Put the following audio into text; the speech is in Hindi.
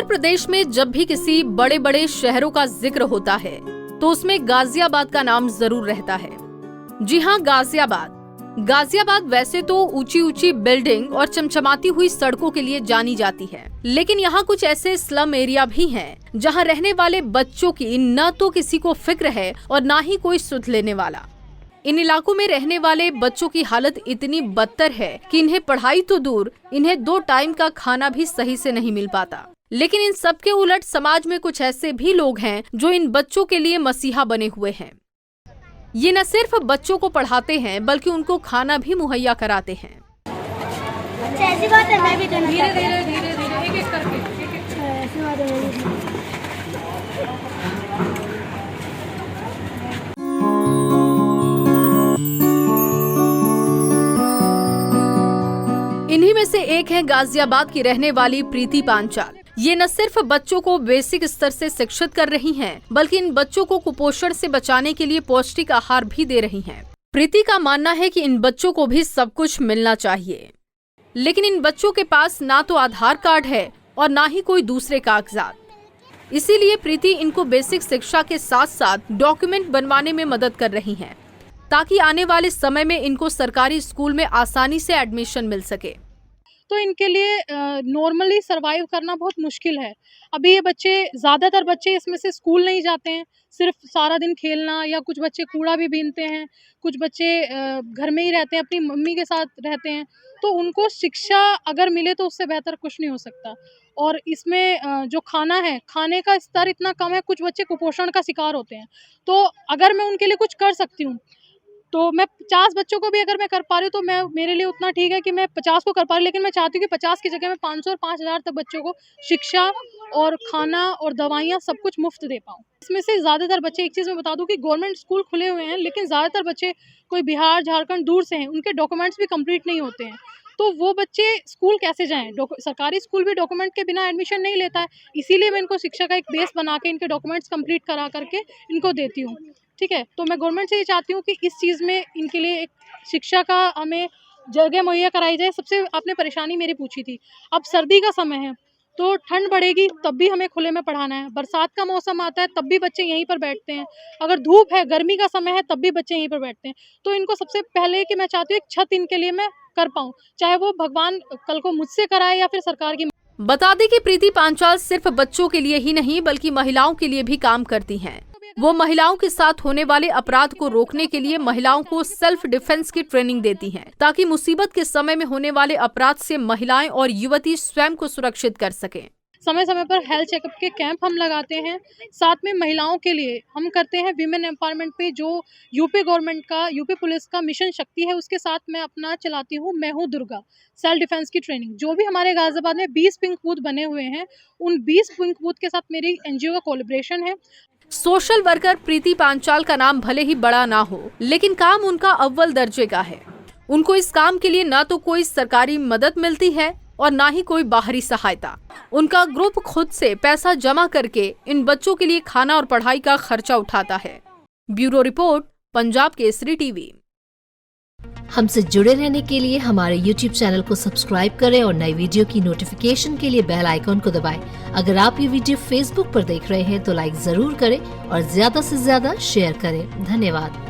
प्रदेश में जब भी किसी बड़े बड़े शहरों का जिक्र होता है तो उसमें गाजियाबाद का नाम जरूर रहता है। जी हाँ, गाजियाबाद वैसे तो ऊंची ऊंची बिल्डिंग और चमचमाती हुई सड़कों के लिए जानी जाती है, लेकिन यहाँ कुछ ऐसे स्लम एरिया भी हैं जहाँ रहने वाले बच्चों की न तो किसी को फिक्र है और न ही कोई सुध लेने वाला। इन इलाकों में रहने वाले बच्चों की हालत इतनी बदतर है कि इन्हें पढ़ाई तो दूर, इन्हें 2 टाइम का खाना भी सही से नहीं मिल पाता। लेकिन इन सब के उलट समाज में कुछ ऐसे भी लोग हैं जो इन बच्चों के लिए मसीहा बने हुए हैं। ये न सिर्फ बच्चों को पढ़ाते हैं बल्कि उनको खाना भी मुहैया कराते हैं। ऐसी बात है, मैं भी धीरे एक-एक करके ऐसी बात है। इन्हीं में से एक है गाजियाबाद की रहने वाली प्रीति पांचाल। ये न सिर्फ बच्चों को बेसिक स्तर से शिक्षित कर रही हैं, बल्कि इन बच्चों को कुपोषण से बचाने के लिए पौष्टिक आहार भी दे रही हैं। प्रीति का मानना है कि इन बच्चों को भी सब कुछ मिलना चाहिए, लेकिन इन बच्चों के पास ना तो आधार कार्ड है और ना ही कोई दूसरे कागजात। इसीलिए प्रीति इनको बेसिक शिक्षा के साथ साथ डॉक्यूमेंट बनवाने में मदद कर रही हैं, ताकि आने वाले समय में इनको सरकारी स्कूल में आसानी से एडमिशन मिल सके। तो इनके लिए नॉर्मली सरवाइव करना बहुत मुश्किल है। अभी ये बच्चे, ज़्यादातर बच्चे इसमें से स्कूल नहीं जाते हैं, सिर्फ सारा दिन खेलना, या कुछ बच्चे कूड़ा भी बीनते हैं, कुछ बच्चे घर में ही रहते हैं, अपनी मम्मी के साथ रहते हैं। तो उनको शिक्षा अगर मिले तो उससे बेहतर कुछ नहीं हो सकता। और इसमें जो खाना है, खाने का स्तर इतना कम है, कुछ बच्चे कुपोषण का शिकार होते हैं। तो अगर मैं उनके लिए कुछ कर सकती हूँ तो मैं 50 बच्चों को भी अगर मैं कर पा रही हूँ तो मैं, मेरे लिए उतना ठीक है कि मैं 50 को कर पा रही हूँ। लेकिन मैं चाहती हूँ कि 50 की जगह मैं 500 और 5000 तक बच्चों को शिक्षा और खाना और दवाइयाँ सब कुछ मुफ्त दे पाऊँ। इसमें से ज़्यादातर बच्चे, एक चीज़ मैं बता दूँ कि गवर्नमेंट स्कूल खुले हुए हैं, लेकिन ज़्यादातर बच्चे कोई बिहार, झारखंड दूर से हैं, उनके डॉक्यूमेंट्स भी कंप्लीट नहीं होते हैं। तो वो बच्चे स्कूल कैसे जाएँ? सरकारी स्कूल भी डॉक्यूमेंट के बिना एडमिशन नहीं लेता है। इसीलिए मैं इनको शिक्षा का एक बेस बना के इनके डॉक्यूमेंट्स कंप्लीट करा करके इनको देती हूँ। ठीक है, तो मैं गवर्नमेंट से ये चाहती हूँ कि इस चीज़ में इनके लिए एक शिक्षा का हमें जगह मुहैया कराई जाए। सबसे आपने परेशानी मेरी पूछी थी, अब सर्दी का समय है तो ठंड बढ़ेगी तब भी हमें खुले में पढ़ाना है, बरसात का मौसम आता है तब भी बच्चे यहीं पर बैठते हैं, अगर धूप है, गर्मी का समय है तब भी बच्चे यहीं पर बैठते हैं। तो इनको सबसे पहले कि मैं चाहती हूँ एक छत इनके लिए मैं कर पाऊँ, चाहे वो भगवान कल को मुझसे कराए या फिर सरकार की। बता दें कि प्रीति पांचाल सिर्फ बच्चों के लिए ही नहीं बल्कि महिलाओं के लिए भी काम करती हैं। वो महिलाओं के साथ होने वाले अपराध को रोकने के लिए महिलाओं को सेल्फ डिफेंस की ट्रेनिंग देती हैं, ताकि मुसीबत के समय में होने वाले अपराध से महिलाएं और युवती स्वयं को सुरक्षित कर सकें। समय समय पर हेल्थ चेकअप के कैंप हम लगाते हैं। साथ में महिलाओं के लिए हम करते हैं विमेन एम्पावरमेंट पे, जो यूपी गवर्नमेंट का, यूपी पुलिस का मिशन शक्ति है, उसके साथ मैं अपना चलाती हूँ मैं हूँ दुर्गा सेल्फ डिफेंस की ट्रेनिंग। जो भी हमारे गाजियाबाद में 20 पिंक बूथ बने हुए हैं, उन 20 पिंक बूथ के साथ मेरी एनजीओ का कोलैबोरेशन है। सोशल वर्कर प्रीति पांचाल का नाम भले ही बड़ा ना हो, लेकिन काम उनका अव्वल दर्जे का है। उनको इस काम के लिए न तो कोई सरकारी मदद मिलती है और ना ही कोई बाहरी सहायता। उनका ग्रुप खुद से पैसा जमा करके इन बच्चों के लिए खाना और पढ़ाई का खर्चा उठाता है। Bureau report, Punjab Kesari TV. हमसे जुड़े रहने के लिए हमारे YouTube चैनल को सब्सक्राइब करें और नई वीडियो की नोटिफिकेशन के लिए बेल आइकॉन को दबाएं। अगर आप ये वीडियो Facebook पर देख रहे हैं तो लाइक जरूर करें और ज्यादा से ज्यादा शेयर करें। धन्यवाद।